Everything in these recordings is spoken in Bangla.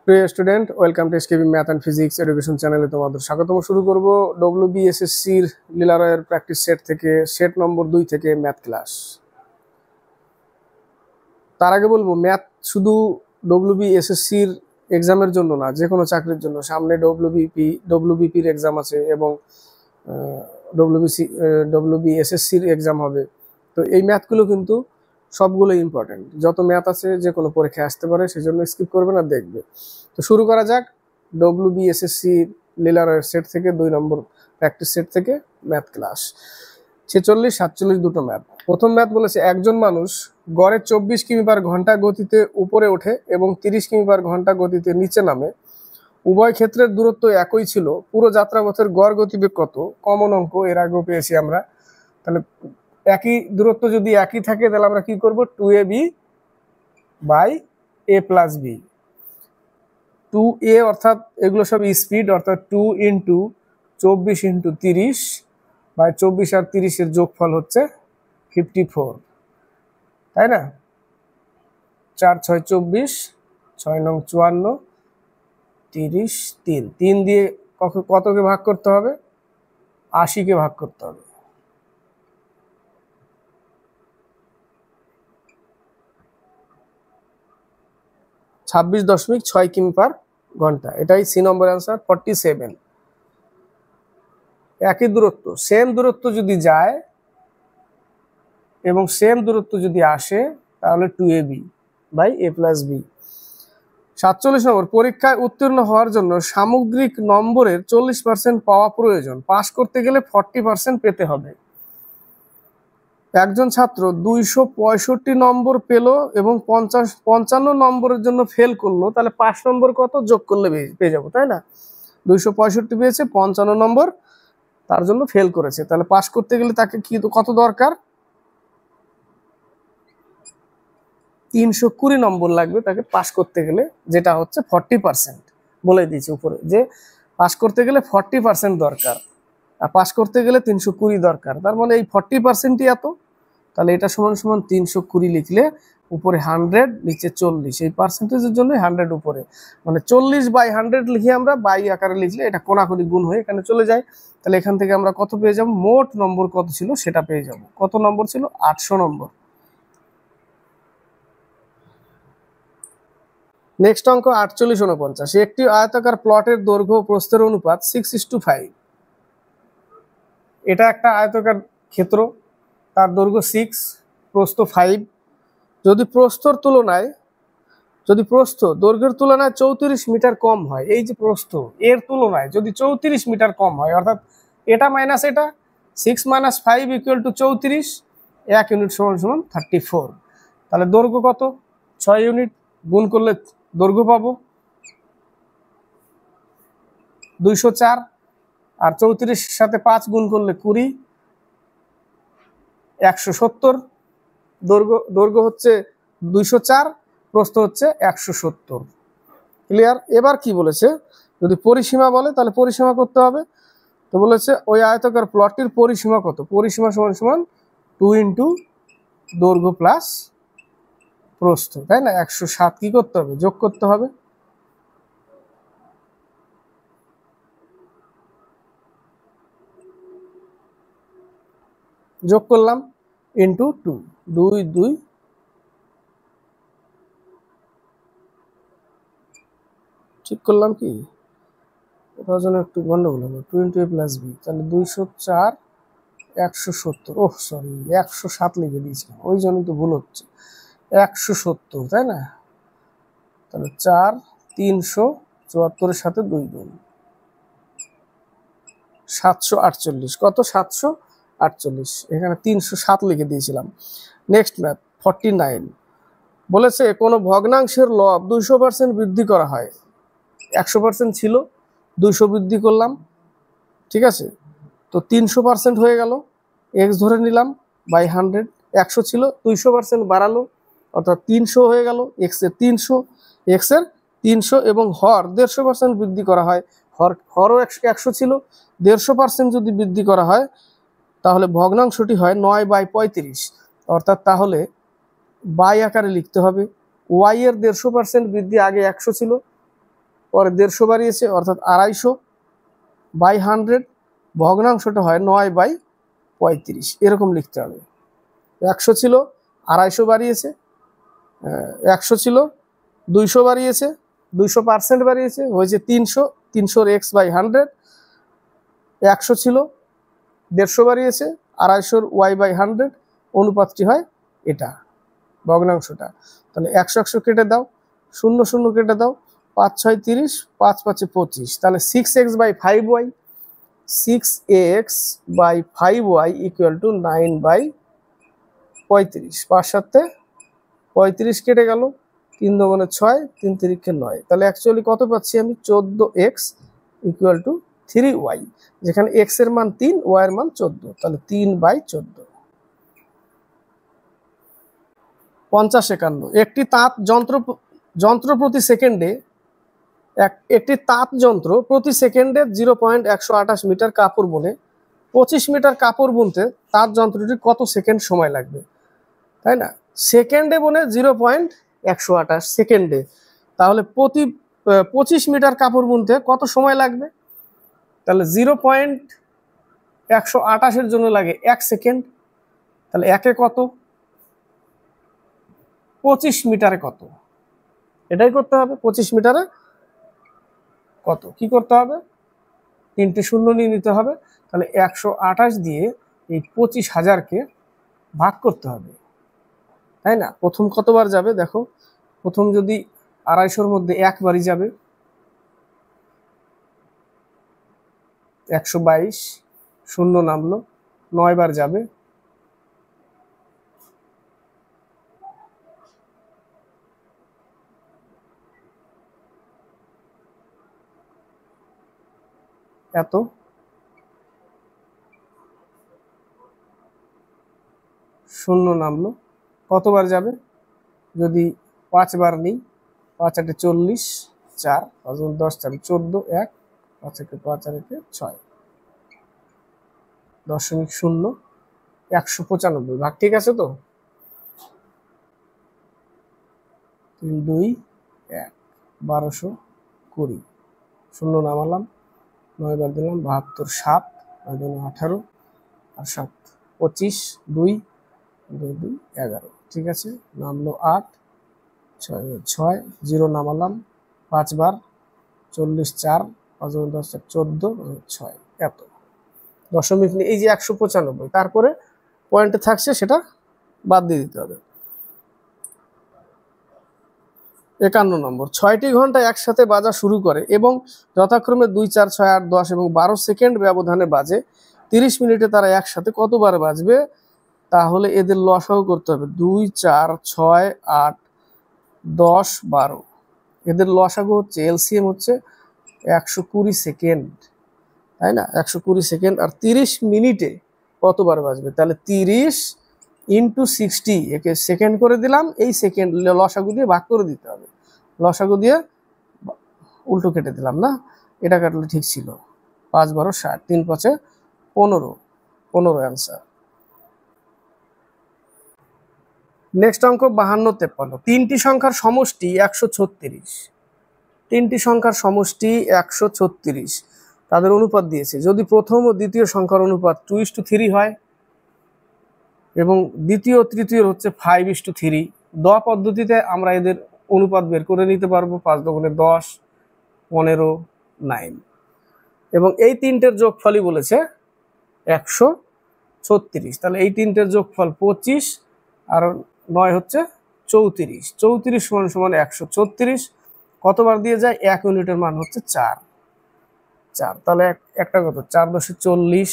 প্রিয় student, welcome to SKB math and physics education চ্যানেলে তোমাদের স্বাগতম। শুরু করব ডব্লিউবিএসএসসির লীলারয়ের প্র্যাকটিস সেট থেকে, সেট নম্বর 2 থেকে ম্যাথ ক্লাস। তার আগে বলবো, ম্যাথ শুধু ডব্লিউবিএসএসসির এক্সামের জন্য না, যে কোনো চাকরির জন্য। সামনে ডব্লিউবিপির এক্সাম আছে এবং ডব্লিউবিএসএসসির এক্সাম হবে। তো এই ম্যাথগুলো কিন্তু সবগুলো ইম্পর্টেন্ট। যত ম্যাথ আছে যে কোনো পরীক্ষায় আসতে পারে, সেজন্য স্কিপ করবে না, দেখবে। তো শুরু করা যাক ডব্লিউবিএসএসসির লীলারয়ের সেট থেকে, 2 নম্বর প্র্যাকটিস সেট থেকে ম্যাথ ক্লাস। 46, 47 দুটো ম্যাথ। প্রথম ম্যাথ বলেছে, একজন মানুষ গড়ে 24 কিমি/ঘন্টা গতিতে উপরে ওঠে এবং 30 কিমি/ঘন্টা গতিতে নিচে নামে। উভয় ক্ষেত্রের দূরত্ব একই ছিল। পুরো যাত্রাপথের গড় গতিবেগ কত? কমন অঙ্ক, এর আগেও পেয়েছি আমরা। তাহলে একই দূরত্ব যদি একই থাকে, তাহলে আমরা কি করব? 2ab/a+b। 2a অর্থাৎ এগুলো সব স্পিড, অর্থাৎ 2 × 24 × 30 বাই 24 আর 30 এর যোগফল হচ্ছে 54, তাই না? 4 6 24, 6 9 54, 30, 3 দিয়ে কতকে ভাগ করতে হবে? 80-কে ভাগ করতে হবে। (26.6 কিমি/ঘন্টা। এটাই সি নম্বর অ্যান্সার, 47। একই দূরত্ব, সেম দূরত্ব যদি যায় এবং সেম দূরত্ব যদি আসে, তাহলে 2ab/a+b। 47 নম্বর, পরীক্ষায় উত্তীর্ণ হওয়ার জন্য সামগ্রিক নম্বরের 40% পাওয়া প্রয়োজন। পাস করতে গেলে 40% পেতে হবে। একজন ছাত্র 265 নম্বর পেল এবং 55 নম্বরের জন্য ফেল করলো, তাহলে 5 নম্বর কত যোগ করলে পেয়ে যাবো, তাই না? 265 পেয়েছে, 55 নম্বর তার জন্য ফেল করেছে, তাহলে পাস করতে গেলে তাকে কত দরকার? 320 নম্বর লাগবে তাকে পাস করতে গেলে, যেটা হচ্ছে 40%। বলে দিয়েছি উপরে যে পাস করতে গেলে 40% দরকার, আর পাস করতে গেলে 320 দরকার। তার মানে এই 40%ই এত। তাহলে এটা সমান সমান 320 লিখলে উপরে 100, নিচে 40, এই পার্সেন্টেজের জন্য 100 উপরে, মানে 40/100 লিখে আমরা বাই আকারে লিখলে এটা কোনাকুনি গুণ হয়ে এখানে চলে যায়। তাহলে এখান থেকে আমরা কত পেয়ে যাব? মোট নম্বর কত ছিল সেটা পেয়ে যাব। কত নম্বর ছিল? 800 নম্বর। নেক্সট অঙ্ক 48 49। একটি আয়তাকার প্লটের দৈর্ঘ্য প্রস্থের অনুপাত 6:5। এটা একটা আয়তাকার ক্ষেত্র, তার দৈর্ঘ্য 6, প্রস্থ 5। যদি প্রস্থ দৈর্ঘ্যের তুলনায় 34 মিটার কম হয়, এই যে প্রস্থ, এর তুলনায় যদি 34 মিটার কম হয়, অর্থাৎ এটা মাইনাস এটা, 6 - 5 = 34, 1 ইউনিট সমান 34। তাহলে দৈর্ঘ্য কত? 6 ইউনিট। গুণ করলে দৈর্ঘ্য পাবো 204, আর 34 সাথে 5 গুণ করলে 20, 170। দৈর্ঘ্য হচ্ছে 204, প্রস্থ হচ্ছে 170। ক্লিয়ার? এবার কি বলেছে, যদি পরিসীমা বলে তাহলে পরিসীমা করতে হবে। তো বলেছে ওই আয়তাকার প্লটটির পরিসীমা কত? পরিসীমা সমান 2 × দৈর্ঘ্য প্লাস প্রস্থ, তাই না? 107 কি করতে হবে? যোগ করতে হবে। যোগ করলাম, ইন্টু 2, 2 2, ঠিক করলাম কি? ওটার জন্য একটু গন্ডগোল হলো। 2 × a+b, তাহলে 204, 170। ওহ সরি, 107 লিখে দিয়েছিলাম, ওই জন্যই তো ভুল হচ্ছে। 170, তাই না? তাহলে 4, 374 এর সাথে 2 গুণ, 748। কত? 748। এখানে 307 লিখে দিয়েছিলাম। নেক্সট ম্যাথ 49 বলেছে, কোনো ভগ্নাংশের লব 200% বৃদ্ধি করা হয়। 100% ছিল, 200 বৃদ্ধি করলাম, ঠিক আছে? তো 300% হয়ে গেল। এক্স ধরে নিলাম বাই 100। 100 ছিল, 200% বাড়ালো, অর্থাৎ 300 হয়ে গেল। এক্স এর 300 এবং হর 150% বৃদ্ধি করা হয়। হরও 100 ছিল, 150% যদি বৃদ্ধি করা হয়, তাহলে ভগ্নাংশটি হয় 9/35। অর্থাৎ তাহলে বাই আকারে লিখতে হবে। ওয়াই এর 150% বৃদ্ধি, আগে 100 ছিল, পরে 150 বাড়িয়েছে অর্থাৎ 250/100, ভগ্নাংশটা হয় 9/35, এরকম লিখতে হবে। 100 ছিল, 250 বাড়িয়েছে, 100 ছিল, 200 বাড়িয়েছে, 200% বাড়িয়েছে, হয়েছে 300, 300 x/100, 100 ছিল, 150 বাড়িয়েছে, 250 y/100, অনুপাতটি হয় এটা, ভগ্নাংশটা। তাহলে 100 100 কেটে দাও, 0 0 কেটে দাও, 5 6 30, 5 5 25, তাহলে 6x/5y, 6x/5y = 9/35। 5 7 35 কেটে গেল, 3 2 6, 3 3 9। তাহলে অ্যাকচুয়ালি কত পাচ্ছি আমি? 14x = 3y, যেখানে x এর মান 3, y এর মান 14, তাহলে 3/14। 50 51, একটি তাঁত যন্ত্র প্রতি সেকেন্ডে একটি তাঁত যন্ত্র প্রতি সেকেন্ডে 0.128 মিটার কাপড় বুনে 25 মিটার কাপড় বুনতে তাঁত যন্ত্রটি কত সেকেন্ড সময় লাগবে? তাই না, সেকেন্ডে বুনে 0.128 সেকেন্ডে, তাহলে প্রতি 25 মিটার কাপড় বুনতে কত সময় লাগবে? তাহলে 0.128 জন্য লাগে 1 সেকেন্ড, তাহলে একে কত, 25 মিটারে কত, এটাই করতে হবে। 25 মিটারে কত, কি করতে হবে? 3টে শূন্য নিয়ে নিতে হবে, তাহলে 128 দিয়ে এই 25,000কে ভাগ করতে হবে, তাই না। প্রথম কতবার যাবে দেখো, প্রথম যদি 250-র মধ্যে একবারই যাবে, 122, শূন্য নামলো, 9 বার যাবে, এত, শূন্য নামলো, কতবার যাবে? যদি 5 বার নিই, 5 8 40, 4 5 10 4 14, 1 5 1 5 আর 1 6, 0.0 195 ভাগ, ঠিক আছে তো? 3 2 1, 1220, শূন্য নামালাম, 9 বার দিলাম, 72 7, 18 আর 7 25, 2 2 2 11, ঠিক আছে। নামলো 8 6 6, 0 নামালাম, 5 বার, 40 4, 5 10 14, 6, এত, দশমিক নিয়ে এই যে 195, তারপরে পয়েন্টে থাকছে সেটা বাদ দিয়ে দিতে হবে। 51 নম্বর, 6টি ঘন্টা একসাথে বাজা শুরু করে এবং যথাক্রমে 2 4 6 8 10 এবং 12 সেকেন্ড ব্যবধানে বাজে। 30 মিনিটে তারা একসাথে কতবার বাজবে? তাহলে এদের লসাগু করতে হবে। 2 4 6 8 10 12, এদের লসাগু হচ্ছে, এলসিএম হচ্ছে 120 সেকেন্ড, তাই না, 120 সেকেন্ড। আর 30 মিনিটে কতবার বাজবে? তাহলে 30 × 60, একে সেকেন্ড করে দিলাম, এই সেকেন্ড লসাগু দিয়ে ভাগ করে দিতে হবে, লসাগু দিয়ে উল্টো কেটে দিলাম না, এটা কাটলে ঠিক ছিল। 5 12 60, 3 5 15, 15 অ্যান্সার। নেক্সট অঙ্ক 52 53, তিনটি সংখ্যার সমষ্টি 136, তিনটি সংখ্যার সমষ্টি 136, তাদের অনুপাত দিয়েছে। যদি প্রথম ও দ্বিতীয় সংখ্যার অনুপাত 2:3 হয় এবং দ্বিতীয় তৃতীয় হচ্ছে 5:3, দ পদ্ধতিতে আমরা এদের অনুপাত বের করে নিতে পারবো। 5 2 10, 15 9, এবং এই তিনটের যোগফলই বলেছে 136, তাহলে এই তিনটের যোগফল 25 আর 9 হচ্ছে 34, 34 = 136, কতবার দিয়ে যায়? 1 ইউনিটের মান হচ্ছে 4, তাহলে একটা কত, 4 10 40,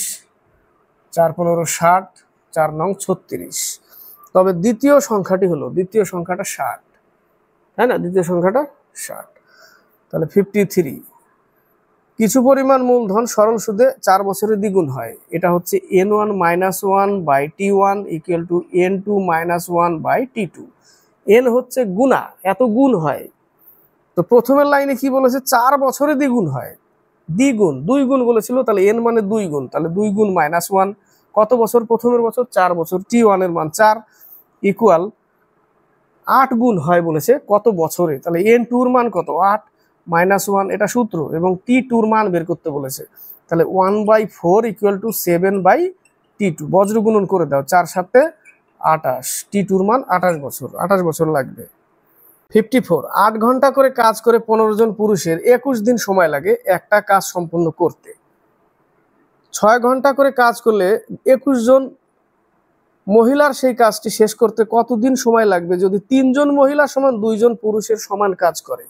4 15 60, 4 9 36। তবে দ্বিতীয় সংখ্যাটি হলো, দ্বিতীয় সংখ্যাটা 60, তাই না, দ্বিতীয় সংখ্যাটা 60, তাহলে 53। কিছু পরিমাণ মূলধন সরল সুদে 4 বছরে দ্বিগুণ হয়, এটা হচ্ছে n1 - 1/t1 = n2 - 1/t2। n হচ্ছে গুণা, এত গুণ হয়। তো প্রথমের লাইনে কি বলেছে? 4 বছরে দ্বিগুণ হয়, দ্বিগুণ 2 গুণ বলেছিল, তাহলে n মানে 2 গুণ, তাহলে 2 গুণ -1, কত বছর? প্রথমের বছর 4 বছর, t1 এর মান 4 = 8 গুণ হয় বলেছে কত বছরে, তাহলে n2 এর মান কত? 8, -1 এটা সূত্র, এবং T2 এর মান বের করতে বলেছে। তাহলে 1/4 = 7/T2, বজ্র গুণন করে দাও, 4 7 28, T2 এর মান 28 বছর লাগবে। 54, 8 ঘন্টা করে কাজ করে 15 জন পুরুষের 21 দিন সময় লাগে একটা কাজ সম্পন্ন করতে। 6 ঘন্টা করে কাজ করলে 21 জন মহিলার সেই কাজটি শেষ করতে কতদিন সময় লাগবে যদি 3 জন মহিলা সমান 2 জন পুরুষের সমান কাজ করে?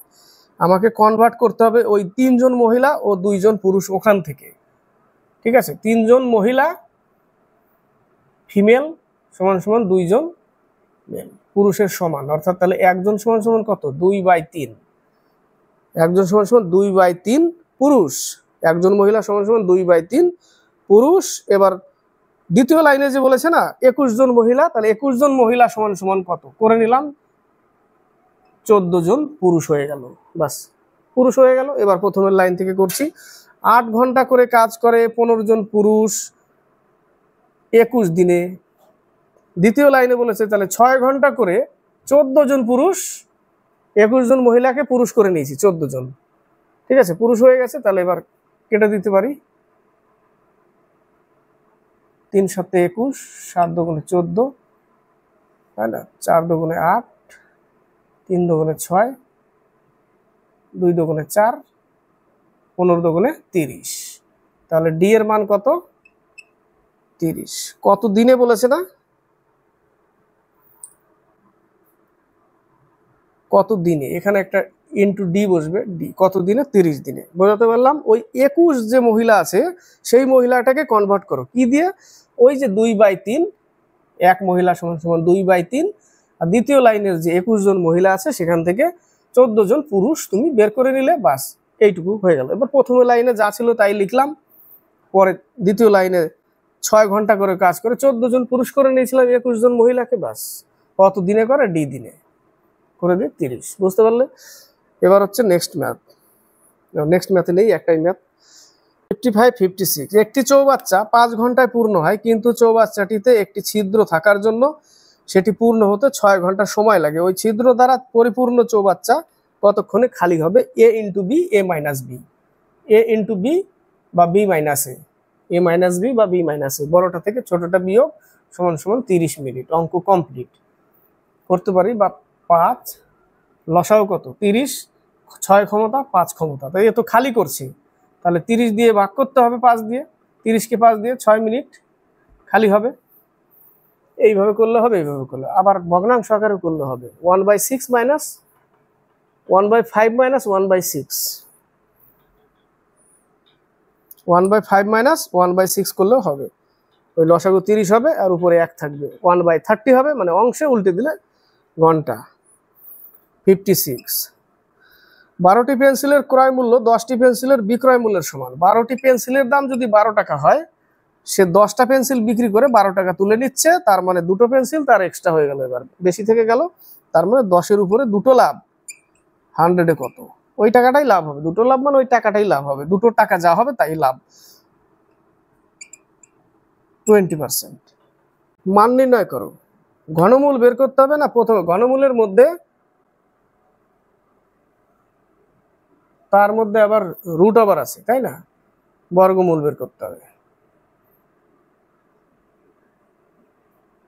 আমাকে কনভার্ট করতে হবে ওই 3 জন মহিলা ও 2 জন পুরুষ ওখান থেকে। ঠিক আছে, 3 জন মহিলা ফিমেল সমান সমান 2 জন মেল পুরুষের সমান, অর্থাৎ তাহলে একজন সমান সমান কত? 2/3। একজন সমান সমান 2/3 পুরুষ, একজন মহিলা সমান সমান 2/3 পুরুষ। এবার দ্বিতীয় লাইনে যে বলেছে না 21 জন মহিলা, তাহলে 21 জন মহিলা সমান সমান কত করে নিলাম? 14 জন পুরুষ হয়ে গেল, বাস পুরুষ হয়ে গেল। এবার প্রথমের লাইন থেকে করছি। 8 ঘন্টা করে কাজ করে 15 জন পুরুষ 21 দিনে। দ্বিতীয় লাইনে বলেছে তাহলে 6 ঘন্টা করে 14 জন পুরুষ 21 জন মহিলাকে পুরুষ করে নিয়েছি, 14 জন। ঠিক আছে, পুরুষ হয়ে গেছে। তাহলে এবার কেটে দিতে পারি, 3 7 21, 7 দুগুণে 14, তাই না, 4 দুগুণে 8, 3 দুগুণে 6, 2 দুগুণে 4, 15 দুগুণে 30। তাহলে ডি এর মান কত? 30। কত দিনে বলেছে না, কত দিনে, এখানে একটা ইন্টু ডি বসবে, ডি কত দিনে? 30 দিনে। বোঝাতে পারলাম? ওই 21 যে মহিলা আছে সেই মহিলাটাকে কনভার্ট করো কি দিয়ে? ওই যে 2/3, এক মহিলা সমান সমান 2/3, আর দ্বিতীয় লাইনের যে 21 জন মহিলা আছে সেখান থেকে 14 জন পুরুষ তুমি বের করে নিলে, বাস এইটুকু হয়ে গেল। এবার প্রথমে লাইনে যা ছিল তাই লিখলাম, পরে দ্বিতীয় লাইনে 6 ঘন্টা করে কাজ করে 14 জন পুরুষ করে নিয়েছিলাম 21 জন মহিলাকে, বাস কত দিনে করে? ডি দিনে করে দিয়ে 30। বুঝতে পারলে? এবার হচ্ছে নেক্সট ম্যাথ। নেক্সট ম্যাথে নেই, একটাই ম্যাথ। 55 56, একটি চৌবাচ্চা 5 ঘন্টায় পূর্ণ হয়, কিন্তু চৌবাচ্চাটিতে একটি ছিদ্র থাকার জন্য সেটি পূর্ণ হতে 6 ঘন্টা সময় লাগে। ওই ছিদ্র দ্বারা পরিপূর্ণ চৌবাচ্চা কতক্ষণে খালি হবে? এ ইন্টু বি, এ মাইনাস বি, এ ইন্টু বি বা বি মাইনাস এ, এ মাইনাস বি বা বি মাইনাস এ, বড়টা থেকে ছোটটা বিয়োগ সমান সমান 30 মিনিট। অঙ্ক কমপ্লিট করতে পারি। বা 5 লসাও কত? 30, 6 ক্ষমতা 5 ক্ষমতা, তাই এত খালি করছি, তাহলে 30 দিয়ে ভাগ করতে হবে 5 দিয়ে, 30কে 5 দিয়ে 6 মিনিট খালি হবে। এইভাবে করলে হবে, এইভাবে করলে, আবার ভগ্নাংশ আকারে করলে হবে। 1/6 মাইনাস 1/5 মাইনাস 1/6, 1/5 মাইনাস 1/6 করলেও হবে। ওই লসাগু 30 হবে আর উপরে 1 থাকবে, 1/30 হবে, মানে অংশে উল্টে দিলে ঘন্টা। 56, 12টি পেন্সিলের ক্রয় মূল্য 10টি পেন্সিলের বিক্রয় মূল্যের সমান। 12টি পেন্সিলের দাম যদি 12 টাকা হয়, সে 10টা পেন্সিল বিক্রি করে 12 টাকা তুলে নিচ্ছে, তার মানে 2টো পেন্সিল তার এক্সট্রা হয়ে গেল, এবার বেশি থেকে গেল, তার মানে 10-এর উপরে 2টো লাভ। 100-এ কত? ওই টাকাটাই লাভ হবে, 2টো লাভ মানে ওই টাকাটাই লাভ হবে, 2টো টাকা যা হবে তাই লাভ। 20%। মান নির্ণয় করো। ঘনমূল বের করতে হবে না? প্রথমে ঘনমূলের মধ্যে, তার মধ্যে আবার রুট আবার আছে, তাই না, বর্গমূল বের করতে হবে।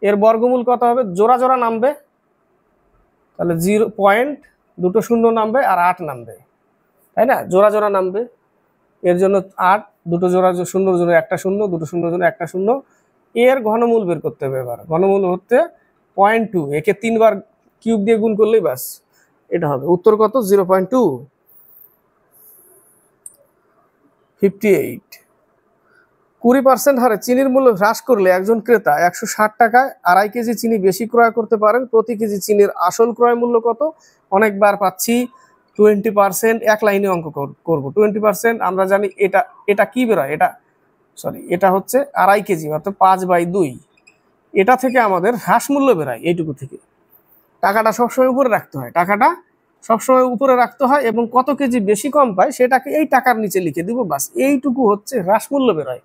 এর বর্গমূল কত হবে? জোড়া জোড়া নামবে, তাহলে 0 পয়েন্ট, 2টো শূন্য নামবে আর 8 নামবে, তাই না, জোড়া জোড়া নামবে। এর জন্য 8, 2টো জোড়া শূন্যর জন্য একটা শূন্য, 2টো শূন্যর জন্য একটা শূন্য। এর ঘনমূল বের করতে হবে। এবার ঘনমূল হচ্ছে 0.2, একে 3 বার কিউব দিয়ে গুণ করলেই বাস এটা হবে। উত্তর কত? 0.2। 58, 20% হারে চিনির মূল্য হ্রাস করলে একজন ক্রেতা 160 টাকায় 2.5 কেজি চিনি বেশি ক্রয় করতে পারেন। প্রতি কেজি চিনির আসল ক্রয় মূল্য কত? অনেকবার পাচ্ছি 20%, এক লাইনে অঙ্ক করব। 20% আমরা জানি এটা কি বেরোয়, এটা হচ্ছে 2.5 কেজি, অর্থাৎ 5/2। এটা থেকে আমাদের হ্রাস মূল্য বেরোয়, এইটুকু থেকে। টাকাটা সবসময় উপরে রাখতে হয়, টাকাটা সবসময় উপরে রাখতে হয়, এবং কত কেজি বেশি কম পায় সেটাকে এই টাকার নিচে লিখে দিব, বাস এইটুকু হচ্ছে হ্রাস মূল্য বেরোয়।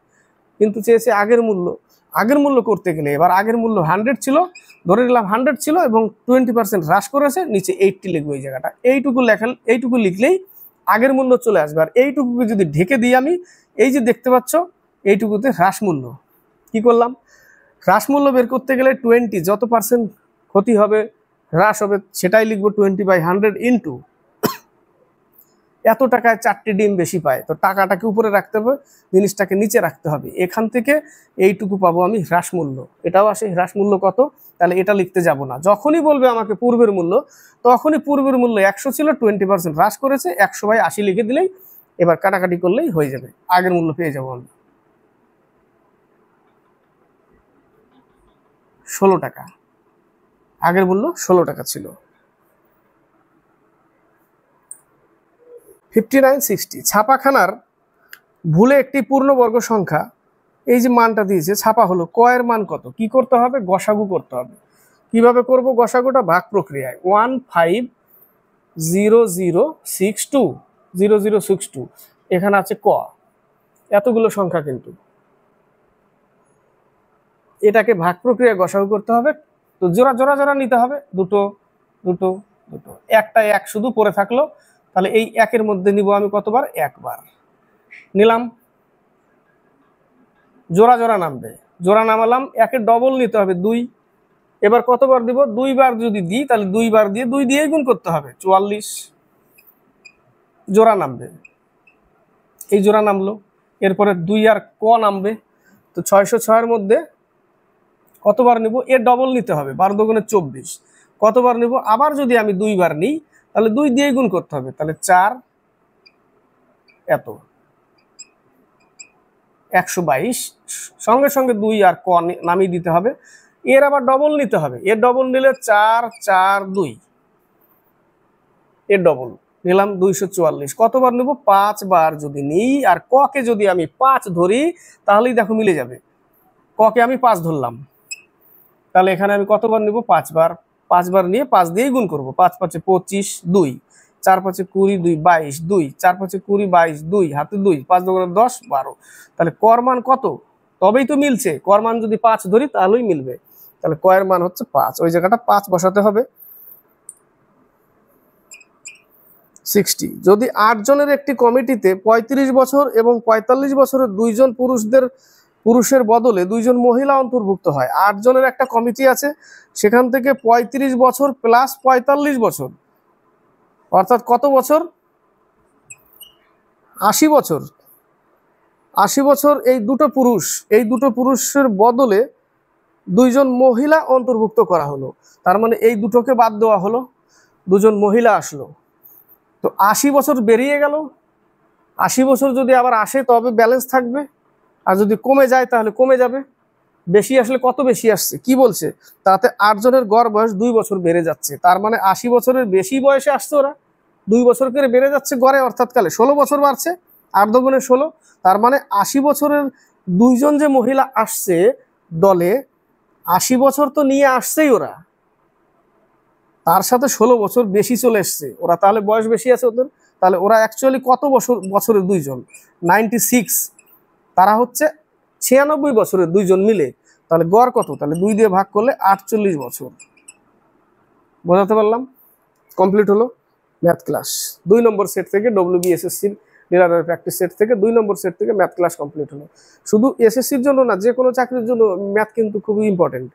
কিন্তু চেয়েছে আগের মূল্য। আগের মূল্য করতে গেলে এবার আগের মূল্য 100 ছিল, ধরে নিলাম 100 ছিল এবং 20% হ্রাস করেছে, নিচে 80 লিখবো। এই জায়গাটা এইটুকু লিখলেই আগের মূল্য চলে আসবে। আর এইটুকুকে যদি ঢেকে দিই আমি, এই যে দেখতে পাচ্ছ এইটুকুতে হ্রাস মূল্য, কি করলাম, হ্রাস মূল্য বের করতে গেলে 20 যত পার্সেন্ট ক্ষতি হবে হ্রাস হবে সেটাই লিখবো 20/100 ইন্টু এত টাকায় 4টি ডিম বেশি পায়, তো টাকাটাকে উপরে রাখতে হবে, জিনিসটাকে নিচে রাখতে হবে। এখান থেকে এইটুকু পাবো আমি হ্রাস মূল্য, এটাও আসে হ্রাস মূল্য কত, তাহলে এটা লিখতে যাব না। যখনই বলবে আমাকে পূর্বের মূল্য, তখনই পূর্বের মূল্য 100 ছিল, 20% হ্রাস করেছে, 100/80 লিখে দিলেই এবার কাটাকাটি করলেই হয়ে যাবে, আগের মূল্য পেয়ে যাবো আমি। 16 টাকা, আগের মূল্য 16 টাকা ছিল। 5960 ছাপাখানার ভুলে একটি পূর্ণবর্গ সংখ্যা, এই যে মানটা দিয়েছে ছাপা হলো, ক এর মান কত, কি করতে হবে, গসাগু করতে হবে। কিভাবে করব গসাগুটা, ভাগ প্রক্রিয়ায়। 150062 এখানে আছে ক, এতগুলো সংখ্যা, কিন্তু এটাকে ভাগ প্রক্রিয়ায় গসাগু করতে হবে, তো জোড়া জোড়া জোড়া নিতে হবে, দুটো দুটো দুটো, একটা এক শুধু পড়ে থাকলো, তাহলে এই একের মধ্যে নিব আমি কতবার, একবার নিলাম, জোড়া জোড়া নামবে, জোড়া নামালাম, একের ডবল নিতে হবে 2, এবার কতবার দিব, 2 বার যদি দিই তাহলে 2 বার দিয়ে 2 দিয়েই গুণ করতে হবে, 44 জোড়া নামবে, এই জোড়া নামলো। এরপরে 2 আর ক নামবে, তো 606 মধ্যে কতবার নিব, এর ডবল নিতে হবে, 12 দুগুণে 24, কতবার নিব, আবার যদি আমি 2 বার নিই তাহলে 2 দিয়েই গুণ করতে হবে, তাহলে 4 এত 122, সঙ্গে সঙ্গে 2 আর ক নামিয়ে দিতে হবে, এর আবার ডবল নিতে হবে, এর ডবল নিলে 4 4 2, এর ডবল নিলাম 244, কতবার নেব, 5 বার যদি নিই, আর ক কে যদি আমি 5 ধরি তাহলেই দেখো মিলে যাবে, ক কে আমি 5 ধরলাম, তাহলে এখানে আমি কতবার নেব, 5 বার, 5 বার নিয়ে 5 দিয়েই গুণ করব, 5 5 25 2, 4 5 20 2 22 2, 4 5 20 22 2, হাতে 2, 5 দুগুণে 10 12, তাহলে কর মান কত, তবেই তো মিলছে, কর মান যদি 5 ধরি তাহলেই মিলবে, তাহলে ক এর মান হচ্ছে 5, ওই জায়গাটা 5 বসাতে হবে। 60 যদি 8 জনের একটি কমিটিতে 35 বছর এবং 45 বছরের 2 জন পুরুষের বদলে 2 জন মহিলা অন্তর্ভুক্ত হয়, 8 জনের একটা কমিটি আছে, সেখান থেকে 35 বছর প্লাস 45 বছর, অর্থাৎ কত বছর, 80 বছর, 80 বছর, এই দুটো পুরুষের বদলে 2 জন মহিলা অন্তর্ভুক্ত করা হলো, তার মানে এই দুটোকে বাদ দেওয়া হলো, 2 জন মহিলা আসলো, তো 80 বছর বেরিয়ে গেল, 80 বছর যদি আবার আসে তবে ব্যালেন্স থাকবে, আর যদি কমে যায় তাহলে কমে যাবে, বেশি আসলে কত বেশি আসছে, কি বলছে, তাতে 8 জনের গড় বয়স 2 বছর বেড়ে যাচ্ছে, তার মানে 80 বছরের বেশি বয়সে আসছে ওরা, 2 বছর করে বেড়ে যাচ্ছে গড়ে, অর্থাৎ কালে 16 বছর বাড়ছে, 8 দুগুণে 16, তার মানে 80 বছরের 2 জন যে মহিলা আসছে দলে, 80 বছর তো নিয়ে আসছেই ওরা, তার সাথে 16 বছর বেশি চলে এসছে ওরা, তাহলে বয়স বেশি আছে ওদের, তাহলে ওরা অ্যাকচুয়ালি কত বছরের 2 জন, 96, তারা হচ্ছে 96 বছরের 2 জন মিলে, তাহলে গড় কত, তাহলে 2 দিয়ে ভাগ করলে 48 বছর। বোঝাতে পারলাম? কমপ্লিট হলো ম্যাথ ক্লাস 2 নম্বর সেট থেকে, WBSSC নিরানয় প্র্যাকটিস সেট থেকে 2 নম্বর সেট থেকে ম্যাথ ক্লাস কমপ্লিট হলো। শুধু এসএসসির জন্য না, যে কোনো চাকরির জন্য ম্যাথ কিন্তু খুবই ইম্পর্টেন্ট,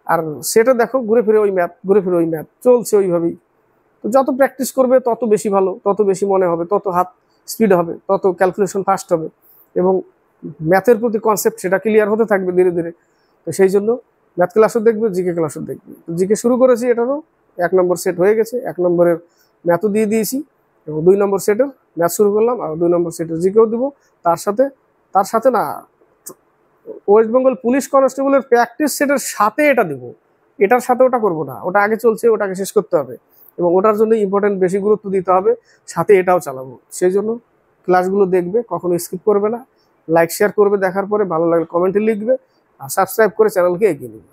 আর সেটা দেখো ঘুরে ফিরে ওই ম্যাথ চলছে ওইভাবেই, তো যত প্র্যাকটিস করবে তত বেশি ভালো, তত বেশি মনে হবে, তত হাত স্পিড হবে, তত ক্যালকুলেশন ফাস্ট হবে, এবং ম্যাথের প্রতি কনসেপ্ট সেটা ক্লিয়ার হতে থাকবে ধীরে ধীরে। তো সেই জন্য ম্যাথ ক্লাসও দেখবে, জিকে ক্লাসও দেখবে। জিকে শুরু করেছি, এটারও 1 নম্বর সেট হয়ে গেছে, 1 নম্বরের ম্যাথও দিয়ে দিয়েছি, এবং 2 নম্বর সেটের ম্যাথ শুরু করলাম, আর 2 নম্বর সেটের জিকেও দিব, তার সাথে না ওয়েস্ট বেঙ্গল পুলিশ কনস্টেবলের প্র্যাকটিস সেটের সাথে এটা দিব, এটার সাথে ওটা করব না, ওটা আগে চলছে, ওটাকে শেষ করতে হবে, এবং ওটার জন্য ইম্পর্টেন্ট বেশি গুরুত্ব দিতে হবে, সাথে এটাও চালাবো। সেই জন্য ক্লাসগুলো দেখবে, কখনো স্কিপ করবে না, লাইক শেয়ার করবে, দেখার পরে ভালো লাগলে কমেন্টে লিখবে, আর সাবস্ক্রাইব করে চ্যানেলকে এগিয়ে নেবে।